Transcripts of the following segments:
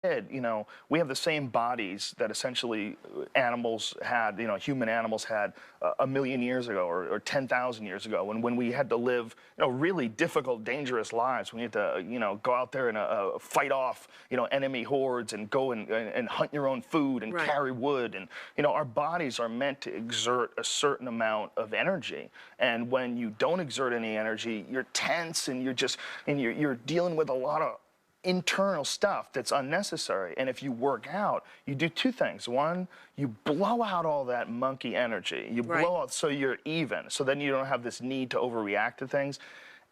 We have the same bodies that essentially animals had, human animals had a million years ago or 10,000 years ago. And when we had to live, really difficult, dangerous lives, we had to, go out there and fight off, enemy hordes and go and hunt your own food and Right. carry wood. And, our bodies are meant to exert a certain amount of energy. And when you don't exert any energy, you're tense and you're dealing with a lot of internal stuff that's unnecessary. And if you work out, you do two things. One, you blow out all that monkey energy. You Right. blow out so you're even. So then you don't have this need to overreact to things.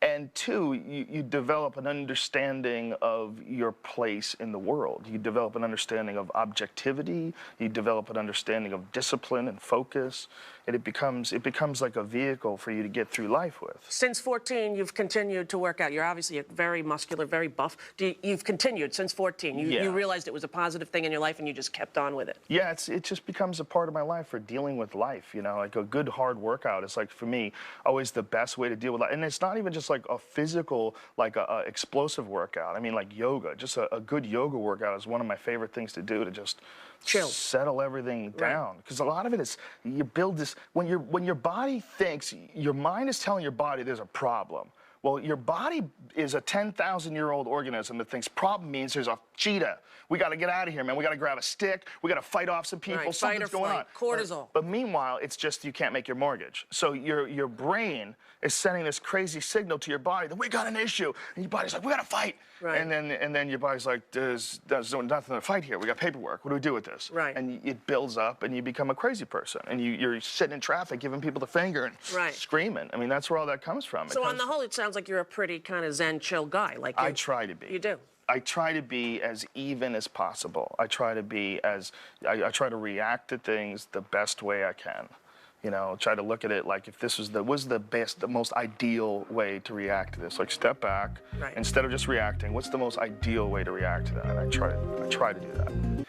And two, you develop an understanding of your place in the world. You develop an understanding of objectivity. You develop an understanding of discipline and focus. And it becomes like a vehicle for you to get through life with. Since 14, you've continued to work out. You're obviously very muscular, very buff. You've continued since 14. You realized it was a positive thing in your life, and you just kept on with it. Yeah, it just becomes a part of my life for dealing with life. Like a good hard workout is like, for me, always the best way to deal with life. And it's not even just like a physical, like a explosive workout. I mean, like yoga. Just a good yoga workout is one of my favorite things to do, to just chill, settle everything down. Because a lot of it is, you build this, when your body thinks, your mind is telling your body there's a problem. Well, your body is a 10,000-year-old organism that thinks problem means there's a cheetah. We got to get out of here, man. We got to grab a stick. We got to fight off some people. Right. Something's going on. Cortisol. But meanwhile, it's just you can't make your mortgage. So your brain is sending this crazy signal to your body that we got an issue, and your body's like, we got to fight. Right. And then your body's like, there's nothing to fight here. We got paperwork. What do we do with this? Right. And it builds up, and you become a crazy person, and you're sitting in traffic giving people the finger and screaming. I mean, that's where all that comes from. So on the whole, it sounds like you're a pretty kind of zen, chill guy. Like I try to be. You do. I try to be as even as possible. I try to be I try to react to things the best way I can. Try to look at it like, if this was the most ideal way to react to this. Like, step back, instead of just reacting, what's the most ideal way to react to that? And I try to do that.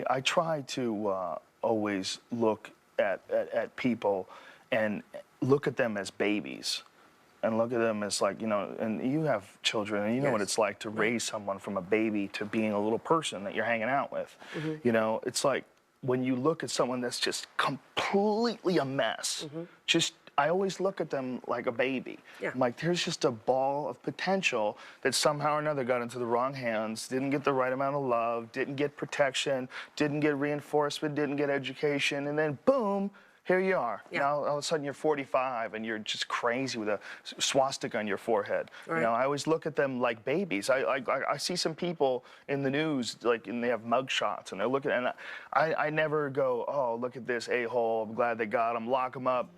I try to always look at people and look at them as babies. And look at them as like, and you have children, and you know what it's like to raise someone from a baby to being a little person that you're hanging out with. It's like, when you look at someone that's just completely a mess, I always look at them like a baby. Yeah. I'm like, there's just a ball of potential that somehow or another got into the wrong hands, didn't get the right amount of love, didn't get protection, didn't get reinforcement, didn't get education, and then boom, here you are. Yeah. Now, all of a sudden, you're 45, and you're just crazy with a swastika on your forehead. Right. I always look at them like babies. I see some people in the news, and they have mug shots, and they're looking, and I never go, oh, look at this a-hole, I'm glad they got him, lock him up.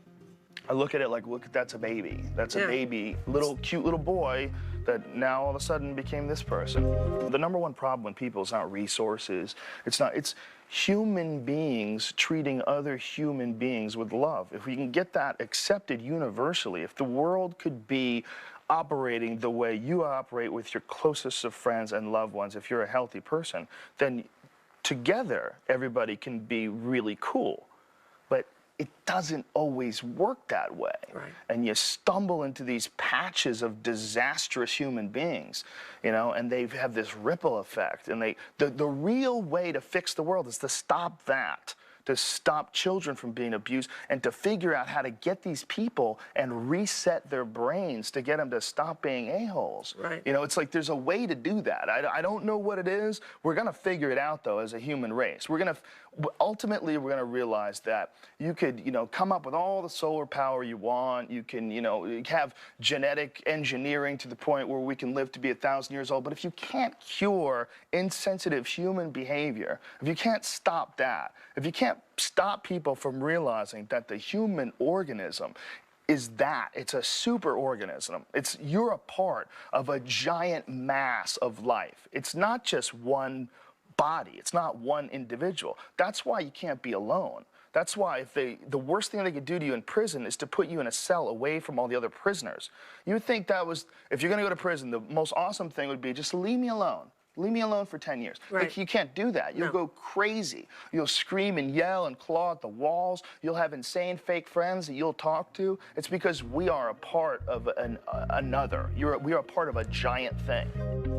I look at it like, look, that's a baby. That's a baby, cute little boy that now all of a sudden became this person. The number one problem with people is not resources. It's human beings treating other human beings with love. If we can get that accepted universally, if the world could be operating the way you operate with your closest of friends and loved ones, if you're a healthy person, then together everybody can be really cool. But it doesn't always work that way. Right. And you stumble into these patches of disastrous human beings, and they have this ripple effect. And the real way to fix the world is to stop that, to stop children from being abused, and to figure out how to get these people and reset their brains to get them to stop being a-holes. Right. It's like there's a way to do that. I don't know what it is. We're going to figure it out, though, as a human race. Ultimately, we're going to realize that you could, come up with all the solar power you want. You can, have genetic engineering to the point where we can live to be 1,000 years old. But if you can't cure insensitive human behavior, if you can't stop that, if you can't stop people from realizing that the human organism it's a super organism. You're a part of a giant mass of life. It's not just one body. It's not one individual. That's why you can't be alone. That's why the worst thing they could do to you in prison is to put you in a cell away from all the other prisoners. You would think if you're going to go to prison, the most awesome thing would be just leave me alone. Leave me alone for 10 years. Right. Like, you can't do that. You'll go crazy. You'll scream and yell and claw at the walls. You'll have insane fake friends that you'll talk to. It's because we are a part of another. We are a part of a giant thing.